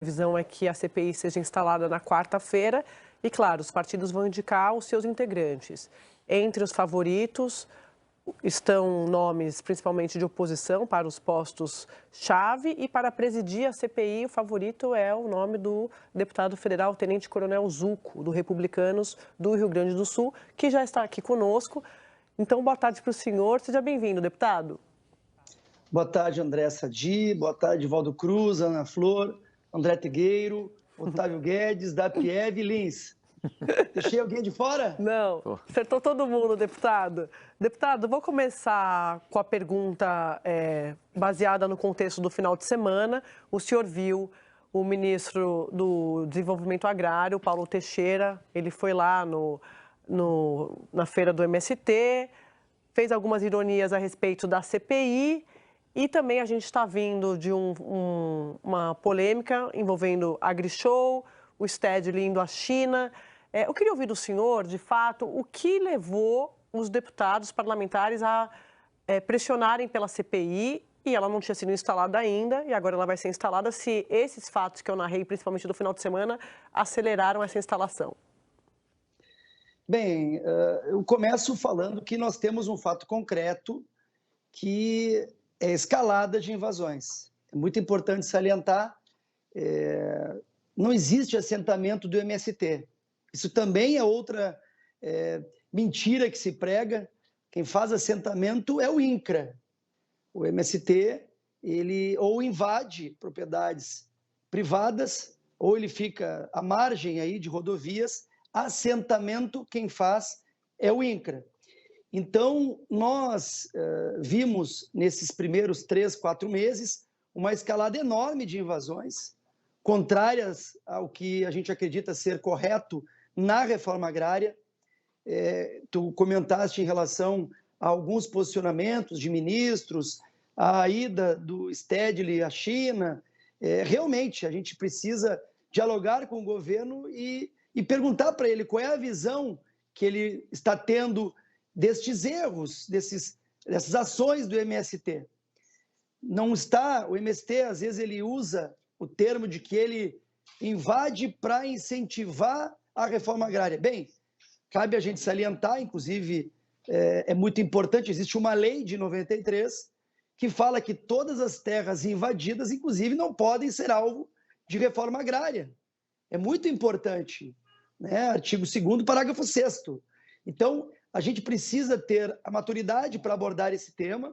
previsão é que a CPI seja instalada na quarta-feira e, claro, os partidos vão indicar os seus integrantes. Entre os favoritos estão nomes principalmente de oposição para os postos-chave e para presidir a CPI, o favorito é o nome do deputado federal Tenente Coronel Zuco, do Republicanos do Rio Grande do Sul, que já está aqui conosco. Então, boa tarde para o senhor. Seja bem-vindo, deputado. Boa tarde, André Sadi. Boa tarde, Valdo Cruz, Ana Flor, André Trigueiro, Otávio Guedes, Dapiev e Lins. Deixei alguém de fora? Não, acertou todo mundo, deputado. Deputado, vou começar com a pergunta baseada no contexto do final de semana. O senhor viu o ministro do Desenvolvimento Agrário, Paulo Teixeira, ele foi lá na feira do MST, fez algumas ironias a respeito da CPI e também a gente está vindo de uma polêmica envolvendo a AgriShow, o Stedley indo à China. Eu queria ouvir do senhor, de fato, o que levou os deputados parlamentares a pressionarem pela CPI, e ela não tinha sido instalada ainda, e agora ela vai ser instalada, se esses fatos que eu narrei, principalmente do final de semana, aceleraram essa instalação. Bem, eu começo falando que nós temos um fato concreto que é a escalada de invasões. É muito importante salientar, não existe assentamento do MST. Isso também é outra mentira que se prega. Quem faz assentamento é o INCRA. O MST, ele ou invade propriedades privadas, ou ele fica à margem aí de rodovias. Assentamento, quem faz é o INCRA. Então, nós vimos nesses primeiros 3, 4 meses uma escalada enorme de invasões, contrárias ao que a gente acredita ser correto na reforma agrária. Tu comentaste em relação a alguns posicionamentos de ministros, a ida do Stedley à China. Realmente, a gente precisa dialogar com o governo e perguntar para ele qual é a visão que ele está tendo destes erros, dessas ações do MST. Não está, o MST, às vezes, ele usa o termo de que ele invade para incentivar a reforma agrária. Bem, cabe a gente salientar, inclusive, é muito importante, existe uma lei de 93 que fala que todas as terras invadidas, inclusive, não podem ser alvo de reforma agrária. É muito importante, né? Artigo 2º, parágrafo 6º. Então, a gente precisa ter a maturidade para abordar esse tema,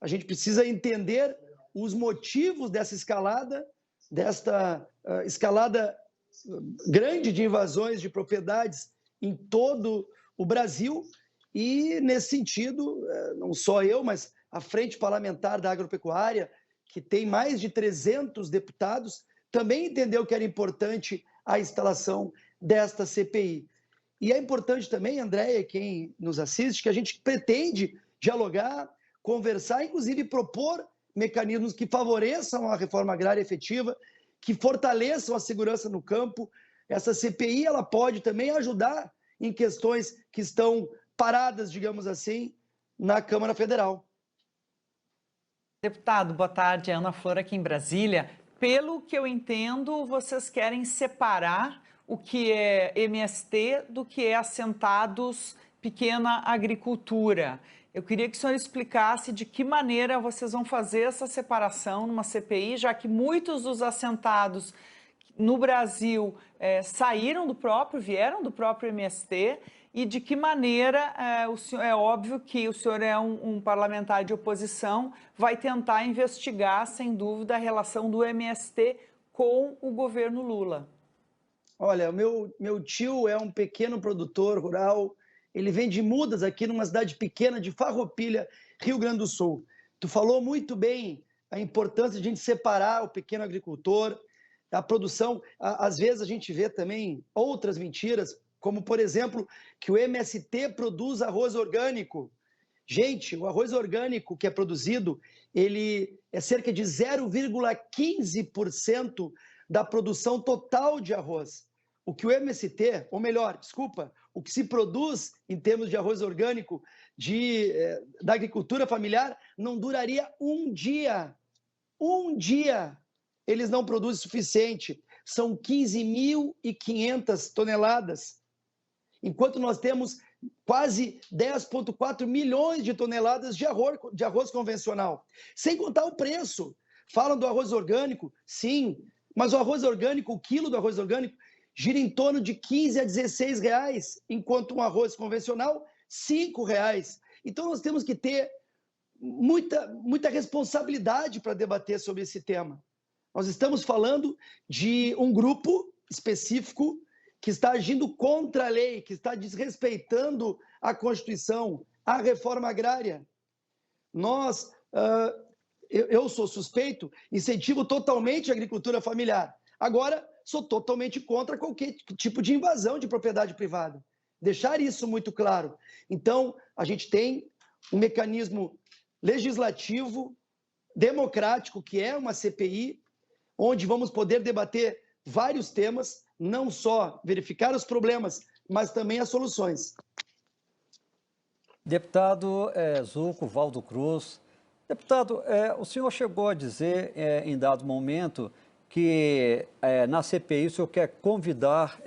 a gente precisa entender os motivos dessa escalada grande de invasões de propriedades em todo o Brasil, e, nesse sentido, não só eu, mas a Frente Parlamentar da Agropecuária, que tem mais de 300 deputados, também entendeu que era importante a instalação desta CPI. E é importante também, Andréia, quem nos assiste, que a gente pretende dialogar, conversar, inclusive propor mecanismos que favoreçam a reforma agrária efetiva, que fortaleçam a segurança no campo. Essa CPI ela pode também ajudar em questões que estão paradas, digamos assim, na Câmara Federal. Deputado, boa tarde. Ana Flor aqui em Brasília. Pelo que eu entendo, vocês querem separar o que é MST do que é assentados pequena agricultura. Eu queria que o senhor explicasse de que maneira vocês vão fazer essa separação numa CPI, já que muitos dos assentados no Brasil vieram do próprio MST, e de que maneira é óbvio que o senhor é um parlamentar de oposição, vai tentar investigar, sem dúvida, a relação do MST com o governo Lula. Olha, meu tio é um pequeno produtor rural, ele vende mudas aqui numa cidade pequena de Farroupilha, Rio Grande do Sul. Tu falou muito bem a importância de a gente separar o pequeno agricultor, a produção. Às vezes a gente vê também outras mentiras, como, por exemplo, que o MST produz arroz orgânico. Gente, o arroz orgânico que é produzido, ele é cerca de 0,15% da produção total de arroz. O que o MST, ou melhor, desculpa, o que se produz em termos de arroz orgânico da agricultura familiar não duraria um dia. Um dia. eles não produzem o suficiente. São 15.500 toneladas, enquanto nós temos quase 10,4 milhões de toneladas de arroz convencional. Sem contar o preço. Falam do arroz orgânico, sim, mas o arroz orgânico, o quilo do arroz orgânico, gira em torno de 15 a 16 reais, enquanto um arroz convencional, 5 reais. Então, nós temos que ter muita responsabilidade para debater sobre esse tema. Nós estamos falando de um grupo específico que está agindo contra a lei, que está desrespeitando a Constituição, a reforma agrária. Eu sou suspeito, incentivo totalmente a agricultura familiar. Agora, sou totalmente contra qualquer tipo de invasão de propriedade privada. Deixar isso muito claro. Então, a gente tem um mecanismo legislativo, democrático, que é uma CPI, onde vamos poder debater vários temas, não só verificar os problemas, mas também as soluções. Deputado Zuco Valdo Cruz. Deputado, o senhor chegou a dizer em dado momento que na CPI o senhor quer convidar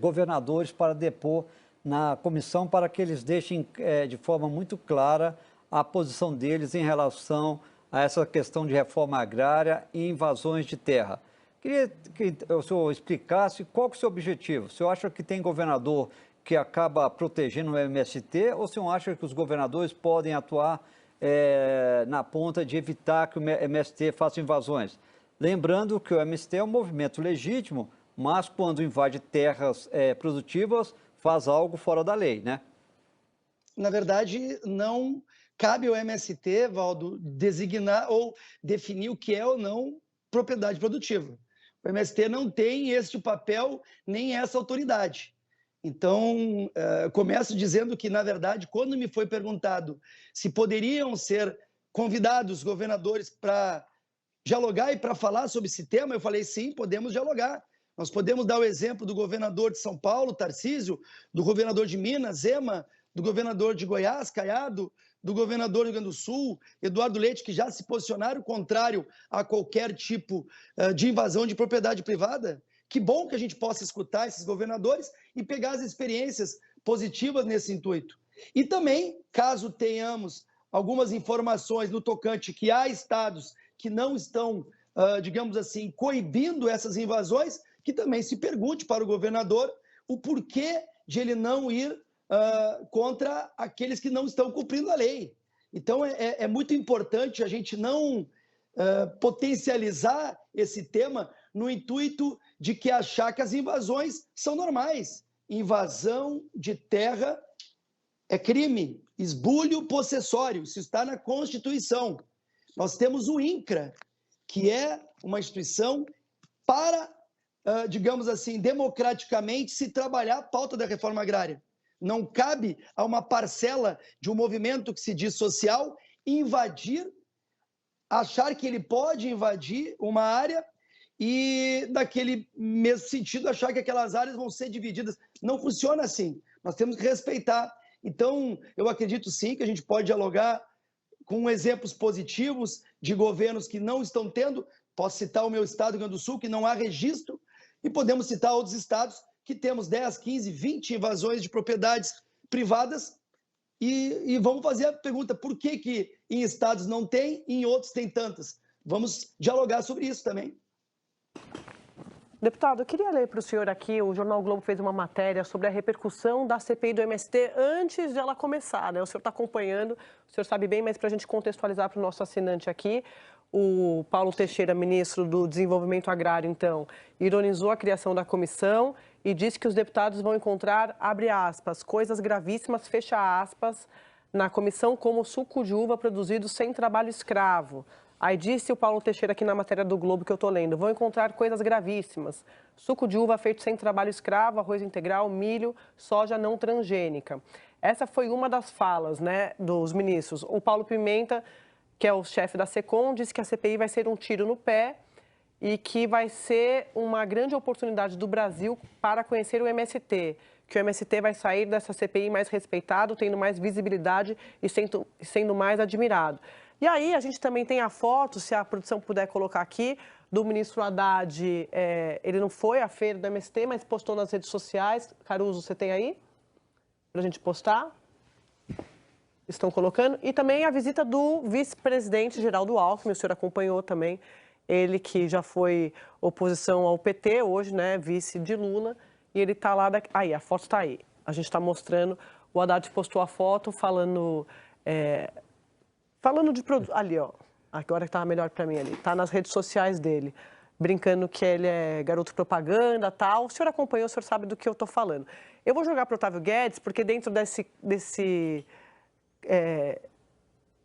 governadores para depor na comissão para que eles deixem de forma muito clara a posição deles em relação a essa questão de reforma agrária e invasões de terra. Queria que o senhor explicasse qual que é o seu objetivo. O senhor acha que tem governador que acaba protegendo o MST ou o senhor acha que os governadores podem atuar na ponta de evitar que o MST faça invasões? Lembrando que o MST é um movimento legítimo, mas quando invade terras produtivas, faz algo fora da lei, né? Na verdade, não cabe ao MST, Valdo, designar ou definir o que é ou não propriedade produtiva. O MST não tem este papel nem essa autoridade. Então, começo dizendo que, na verdade, quando me foi perguntado se poderiam ser convidados governadores para dialogar e para falar sobre esse tema, eu falei, sim, podemos dialogar. Nós podemos dar o exemplo do governador de São Paulo, Tarcísio, do governador de Minas, Zema, do governador de Goiás, Caiado, do governador do Rio Grande do Sul, Eduardo Leite, que já se posicionaram contrário a qualquer tipo de invasão de propriedade privada. Que bom que a gente possa escutar esses governadores e pegar as experiências positivas nesse intuito. E também, caso tenhamos algumas informações no tocante que há estados que não estão, digamos assim, coibindo essas invasões, que também se pergunte para o governador o porquê de ele não ir contra aqueles que não estão cumprindo a lei. Então, é muito importante a gente não potencializar esse tema no intuito de que achar que as invasões são normais. Invasão de terra é crime, esbulho possessório, isso está na Constituição. Nós temos o INCRA, que é uma instituição para, digamos assim, democraticamente se trabalhar a pauta da reforma agrária. Não cabe a uma parcela de um movimento que se diz social invadir, achar que ele pode invadir uma área e, naquele mesmo sentido, achar que aquelas áreas vão ser divididas. Não funciona assim. Nós temos que respeitar. Então, eu acredito sim que a gente pode dialogar com exemplos positivos de governos que não estão tendo. Posso citar o meu estado, Rio Grande do Sul, que não há registro, e podemos citar outros estados que temos 10, 15, 20 invasões de propriedades privadas e vamos fazer a pergunta, por que em estados não tem e em outros tem tantas? Vamos dialogar sobre isso também. Deputado, eu queria ler para o senhor aqui, o Jornal Globo fez uma matéria sobre a repercussão da CPI do MST antes de ela começar, né? O senhor está acompanhando, o senhor sabe bem, mas para a gente contextualizar para o nosso assinante aqui, o Paulo Teixeira, ministro do Desenvolvimento Agrário, então, ironizou a criação da comissão e disse que os deputados vão encontrar, abre aspas, coisas gravíssimas, fecha aspas, na comissão como suco de uva produzido sem trabalho escravo. Aí disse o Paulo Teixeira aqui na matéria do Globo que eu estou lendo, vão encontrar coisas gravíssimas, suco de uva feito sem trabalho escravo, arroz integral, milho, soja não transgênica. Essa foi uma das falas, né, dos ministros. O Paulo Pimenta, que é o chefe da SECOM, disse que a CPI vai ser um tiro no pé e que vai ser uma grande oportunidade do Brasil para conhecer o MST, que o MST vai sair dessa CPI mais respeitado, tendo mais visibilidade e sendo mais admirado. E aí a gente também tem a foto, se a produção puder colocar aqui, do ministro Haddad, ele não foi à feira do MST, mas postou nas redes sociais. Caruso, você tem aí? Para a gente postar? Estão colocando. E também a visita do vice-presidente Geraldo Alckmin, o senhor acompanhou também. Ele que já foi oposição ao PT, hoje, né, vice de Lula. E ele está lá... Aí, a foto está aí. A gente está mostrando. O Haddad postou a foto falando de produto. Ali, ó. Agora que está melhor para mim ali. Está nas redes sociais dele. Brincando que ele é garoto propaganda e tal. O senhor acompanhou, o senhor sabe do que eu estou falando. Eu vou jogar para o Otávio Guedes, porque dentro desse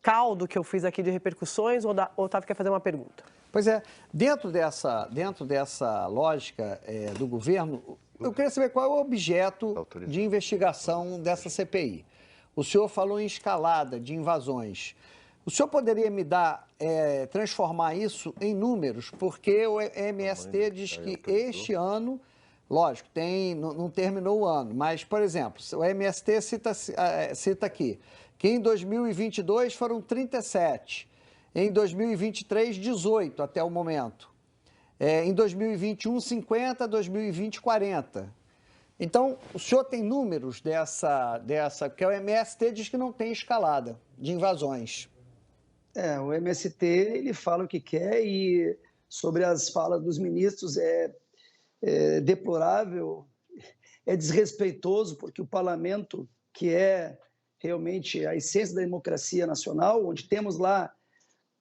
caldo que eu fiz aqui de repercussões, o Otávio quer fazer uma pergunta. Pois é, dentro dessa lógica do governo, eu queria saber qual é o objeto de investigação dessa CPI. O senhor falou em escalada de invasões. O senhor poderia me transformar isso em números? Porque o MST diz que este ano, lógico, não terminou o ano, mas, por exemplo, o MST cita aqui que em 2022 foram 37, em 2023, 18 até o momento, em 2021, 50, 2020, 40. Então, o senhor tem números porque o MST diz que não tem escalada de invasões. O MST, ele fala o que quer e sobre as falas dos ministros é deplorável, é desrespeitoso, porque o parlamento, que é realmente a essência da democracia nacional, onde temos lá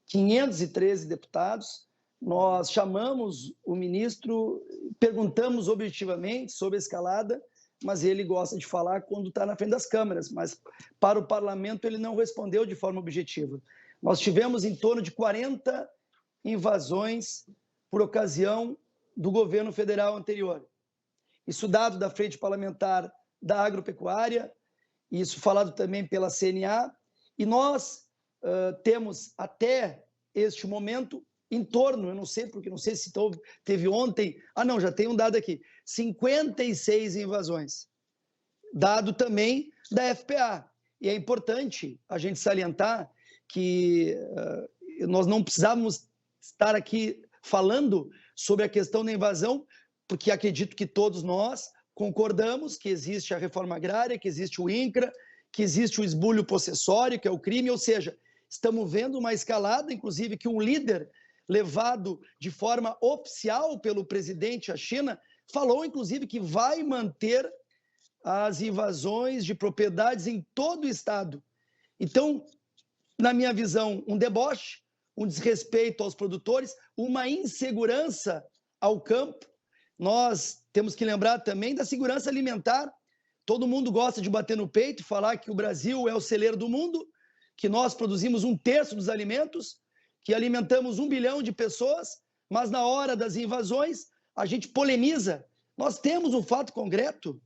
513 deputados, nós chamamos o ministro, perguntamos objetivamente sobre a escalada, mas ele gosta de falar quando está na frente das câmeras, mas para o parlamento ele não respondeu de forma objetiva. Nós tivemos em torno de 40 invasões por ocasião do governo federal anterior. Isso dado da Frente Parlamentar da Agropecuária, isso falado também pela CNA, e nós temos até este momento em torno, eu não sei, porque não sei se teve ontem, já tem um dado aqui, 56 invasões, dado também da FPA. E é importante a gente salientar que nós não precisávamos estar aqui falando sobre a questão da invasão, porque acredito que todos nós concordamos que existe a reforma agrária, que existe o INCRA, que existe o esbulho possessório, que é o crime, ou seja, estamos vendo uma escalada, inclusive, que um líder levado de forma oficial pelo presidente à China, falou, inclusive, que vai manter as invasões de propriedades em todo o estado. Então, na minha visão, um deboche, um desrespeito aos produtores, uma insegurança ao campo. Nós temos que lembrar também da segurança alimentar. Todo mundo gosta de bater no peito e falar que o Brasil é o celeiro do mundo, que nós produzimos 1/3 dos alimentos, que alimentamos 1 bilhão de pessoas, mas na hora das invasões a gente polemiza. Nós temos um fato concreto,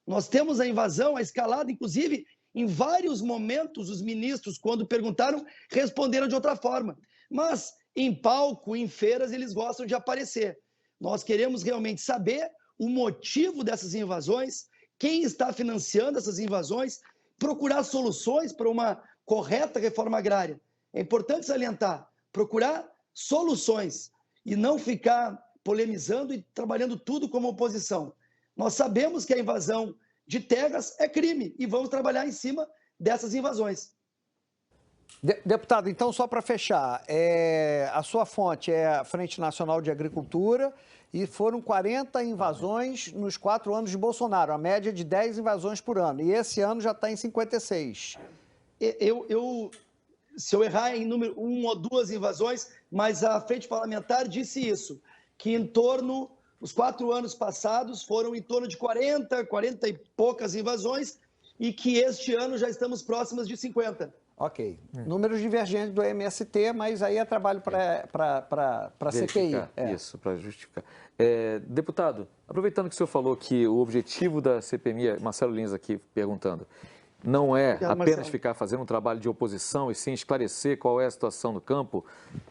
nós temos a invasão, a escalada, inclusive, em vários momentos os ministros, quando perguntaram, responderam de outra forma. Mas em palco, em feiras, eles gostam de aparecer. Nós queremos realmente saber o motivo dessas invasões, quem está financiando essas invasões, procurar soluções para uma correta reforma agrária. É importante salientar, procurar soluções e não ficar polemizando e trabalhando tudo como oposição. Nós sabemos que a invasão de terras é crime e vamos trabalhar em cima dessas invasões. Deputado, então, só para fechar, a sua fonte é a Frente Nacional de Agricultura e foram 40 invasões nos 4 anos de Bolsonaro, a média de 10 invasões por ano, e esse ano já está em 56. Se eu errar em número 1 ou 2 invasões, mas a Frente Parlamentar disse isso, que em torno, os 4 anos passados foram em torno de 40 e poucas invasões e que este ano já estamos próximos de 50. Ok. Números divergentes do MST, mas aí é trabalho para a CPI. Isso, para justificar. Deputado, aproveitando que o senhor falou que o objetivo da CPMI, Marcelo Lins aqui perguntando, não é apenas ficar fazendo um trabalho de oposição e sim esclarecer qual é a situação no campo,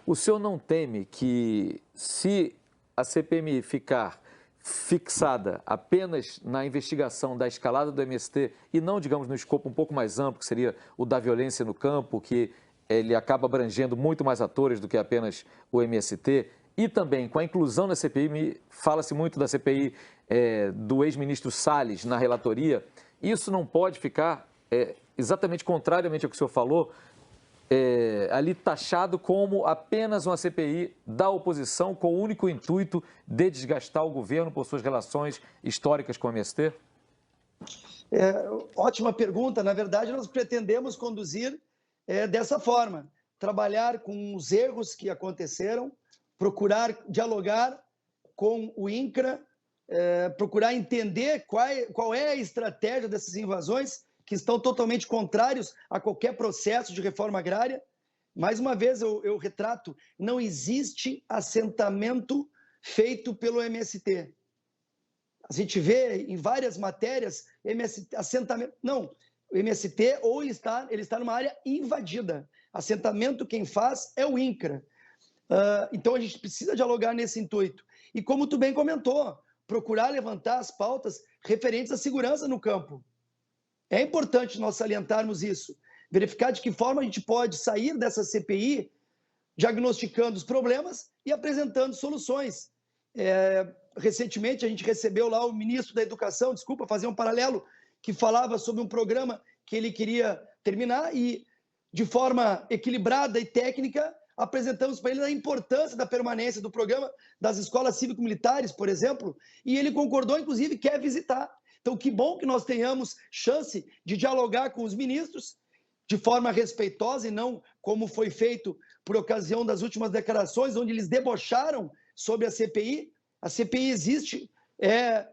o senhor não teme que, se a CPMI ficar fixada apenas na investigação da escalada do MST e não, digamos, no escopo um pouco mais amplo, que seria o da violência no campo, que ele acaba abrangendo muito mais atores do que apenas o MST, e também com a inclusão na CPI, fala-se muito da CPI do ex-ministro Salles na relatoria, isso não pode ficar exatamente contrariamente ao que o senhor falou, ali taxado como apenas uma CPI da oposição com o único intuito de desgastar o governo por suas relações históricas com o MST? Ótima pergunta. Na verdade, nós pretendemos conduzir dessa forma, trabalhar com os erros que aconteceram, procurar dialogar com o INCRA, procurar entender qual é a estratégia dessas invasões, que estão totalmente contrários a qualquer processo de reforma agrária. Mais uma vez, eu retrato, não existe assentamento feito pelo MST. A gente vê em várias matérias, assentamento... Não, o MST ele está numa área invadida. Assentamento quem faz é o INCRA. Então, a gente precisa dialogar nesse intuito. E como tu bem comentou, procurar levantar as pautas referentes à segurança no campo. É importante nós salientarmos isso, verificar de que forma a gente pode sair dessa CPI diagnosticando os problemas e apresentando soluções. Recentemente, a gente recebeu lá o ministro da Educação, desculpa fazer um paralelo, que falava sobre um programa que ele queria terminar e, de forma equilibrada e técnica, apresentamos para ele a importância da permanência do programa das escolas cívico-militares, por exemplo, e ele concordou, inclusive, quer visitar. Então, que bom que nós tenhamos chance de dialogar com os ministros de forma respeitosa e não como foi feito por ocasião das últimas declarações, onde eles debocharam sobre a CPI. A CPI existe, é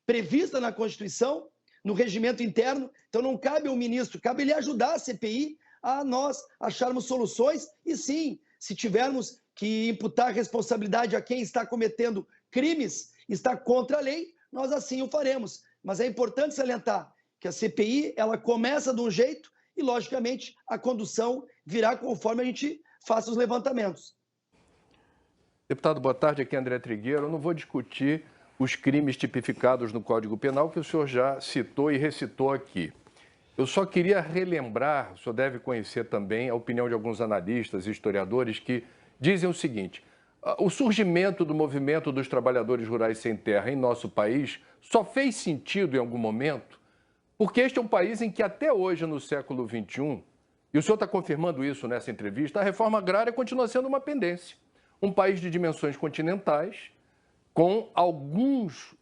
prevista na Constituição, no regimento interno, então não cabe ao ministro, cabe ele ajudar a CPI a nós acharmos soluções e sim, se tivermos que imputar responsabilidade a quem está cometendo crimes, está contra a lei, nós assim o faremos. Mas é importante salientar que a CPI ela começa de um jeito e, logicamente, a condução virá conforme a gente faça os levantamentos. Deputado, boa tarde. Aqui é André Trigueiro. Eu não vou discutir os crimes tipificados no Código Penal que o senhor já citou e recitou aqui. Eu só queria relembrar, o senhor deve conhecer também a opinião de alguns analistas e historiadores que dizem o seguinte: o surgimento do movimento dos trabalhadores rurais sem terra em nosso país só fez sentido em algum momento porque este é um país em que até hoje, no século XXI, e o senhor está confirmando isso nessa entrevista, a reforma agrária continua sendo uma pendência. Um país de dimensões continentais, com alguns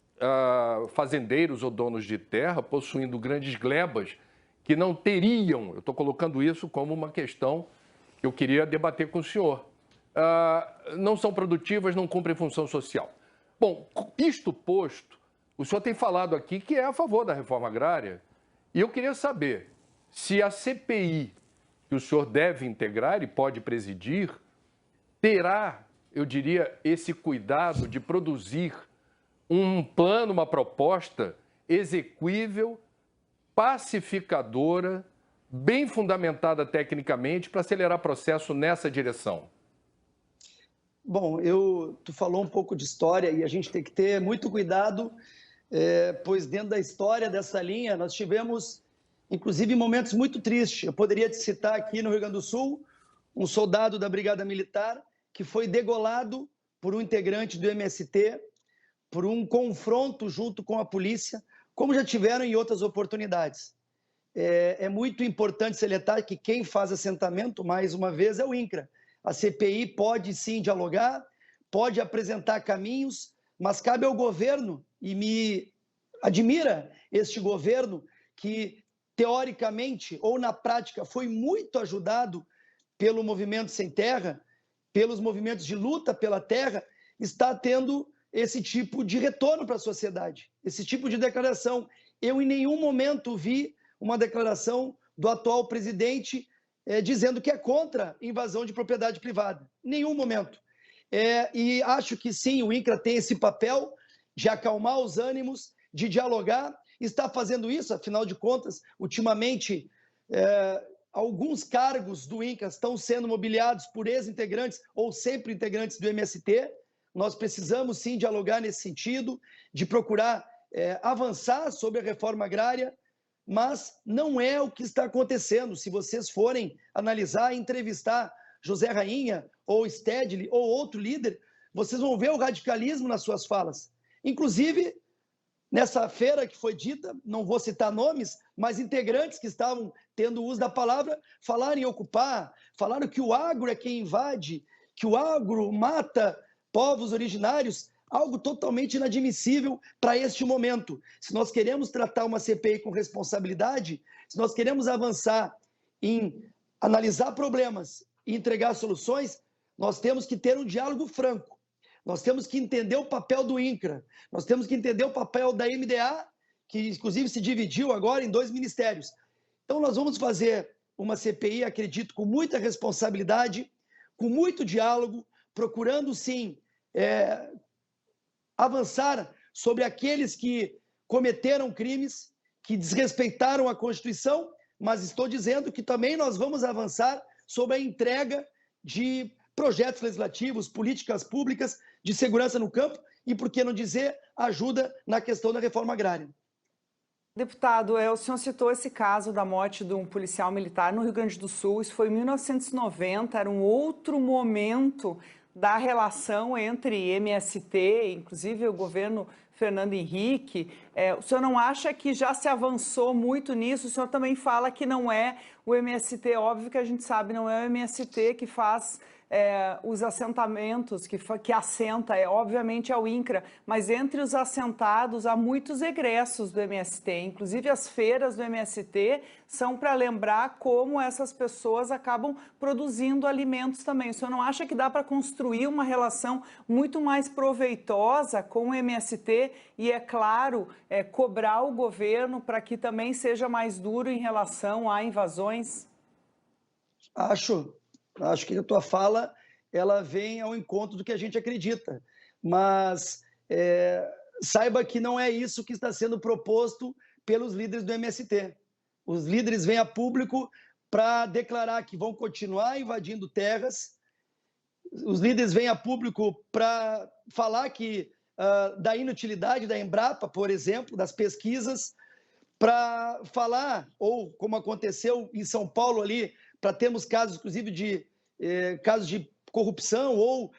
fazendeiros ou donos de terra possuindo grandes glebas que não teriam, eu estou colocando isso como uma questão que eu queria debater com o senhor, não são produtivas, não cumprem função social. Bom, isto posto, o senhor tem falado aqui que é a favor da reforma agrária e eu queria saber se a CPI que o senhor deve integrar e pode presidir terá, eu diria, esse cuidado de produzir um plano, uma proposta exequível, pacificadora, bem fundamentada tecnicamente para acelerar o processo nessa direção. Bom, tu falou um pouco de história e a gente tem que ter muito cuidado, pois dentro da história dessa linha nós tivemos, inclusive, momentos muito tristes. Eu poderia te citar aqui no Rio Grande do Sul, um soldado da Brigada Militar que foi degolado por um integrante do MST, por um confronto junto com a polícia, como já tiveram em outras oportunidades. É muito importante salientar que quem faz assentamento, mais uma vez, é o INCRA. A CPI pode sim dialogar, pode apresentar caminhos, mas cabe ao governo, e me admira este governo que, teoricamente ou na prática, foi muito ajudado pelo Movimento Sem Terra, pelos movimentos de luta pela terra, está tendo esse tipo de retorno para a sociedade, esse tipo de declaração. Eu, em nenhum momento, vi uma declaração do atual presidente dizendo que é contra invasão de propriedade privada. Em nenhum momento. E acho que sim, o INCRA tem esse papel de acalmar os ânimos, de dialogar, está fazendo isso, afinal de contas, ultimamente, alguns cargos do INCRA estão sendo mobiliados por ex-integrantes ou sempre integrantes do MST. Nós precisamos sim dialogar nesse sentido, de procurar avançar sobre a reforma agrária, mas não é o que está acontecendo. Se vocês forem analisar e entrevistar José Rainha ou Stedley ou outro líder, vocês vão ver o radicalismo nas suas falas. Inclusive, nessa feira que foi dita, não vou citar nomes, mas integrantes que estavam tendo uso da palavra falaram em ocupar, falaram que o agro é quem invade, que o agro mata povos originários, algo totalmente inadmissível para este momento. Se nós queremos tratar uma CPI com responsabilidade, se nós queremos avançar em analisar problemas e entregar soluções, nós temos que ter um diálogo franco. Nós temos que entender o papel do INCRA, nós temos que entender o papel da MDA, que inclusive se dividiu agora em 2 ministérios. Então nós vamos fazer uma CPI, acredito, com muita responsabilidade, com muito diálogo, procurando sim avançar sobre aqueles que cometeram crimes, que desrespeitaram a Constituição, mas estou dizendo que também nós vamos avançar sobre a entrega de projetos legislativos, políticas públicas de segurança no campo e, por que não dizer, ajuda na questão da reforma agrária. Deputado, o senhor citou esse caso da morte de um policial militar no Rio Grande do Sul. Isso foi em 1990, era um outro momento da relação entre MST, inclusive o governo Fernando Henrique. O senhor não acha que já se avançou muito nisso? O senhor também fala que não é o MST, óbvio que a gente sabe, não é o MST que faz os assentamentos, que assenta, obviamente é o INCRA, mas entre os assentados há muitos egressos do MST, inclusive as feiras do MST são para lembrar como essas pessoas acabam produzindo alimentos também. O senhor não acha que dá para construir uma relação muito mais proveitosa com o MST e, é claro, cobrar o governo para que também seja mais duro em relação a invasões? Acho que a tua fala ela vem ao encontro do que a gente acredita, mas saiba que não é isso que está sendo proposto pelos líderes do MST. Os líderes vêm a público para declarar que vão continuar invadindo terras, os líderes vêm a público para falar que da inutilidade da Embrapa, por exemplo, das pesquisas, para falar, ou como aconteceu em São Paulo ali, para termos casos, inclusive, de casos de corrupção ou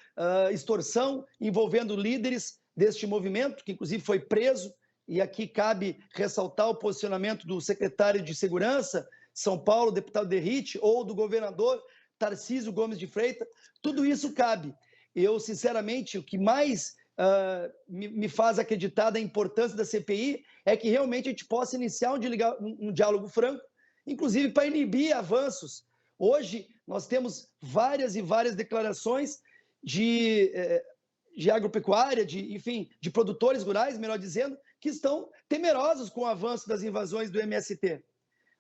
extorsão envolvendo líderes deste movimento, que inclusive foi preso, e aqui cabe ressaltar o posicionamento do secretário de Segurança, São Paulo, deputado Derrite, ou do governador Tarcísio Gomes de Freitas. Tudo isso cabe. Eu, sinceramente, o que mais me faz acreditar da importância da CPI é que realmente a gente possa iniciar um diálogo franco, inclusive para inibir avanços. Hoje, nós temos várias e várias declarações de agropecuária, de produtores rurais, melhor dizendo, que estão temerosos com o avanço das invasões do MST.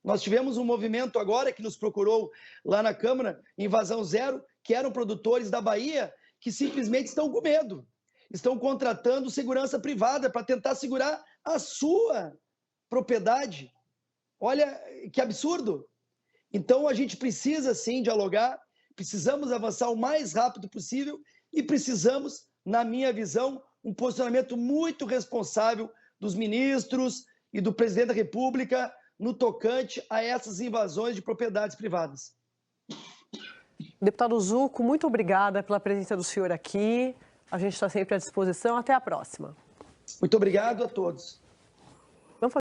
Nós tivemos um movimento agora que nos procurou lá na Câmara, Invasão Zero, que eram produtores da Bahia, que simplesmente estão com medo. Estão contratando segurança privada para tentar segurar a sua propriedade. Olha que absurdo! Então, a gente precisa, sim, dialogar, precisamos avançar o mais rápido possível e precisamos, na minha visão, um posicionamento muito responsável dos ministros e do presidente da República no tocante a essas invasões de propriedades privadas. Deputado Zucco, muito obrigada pela presença do senhor aqui. A gente está sempre à disposição. Até a próxima. Muito obrigado a todos.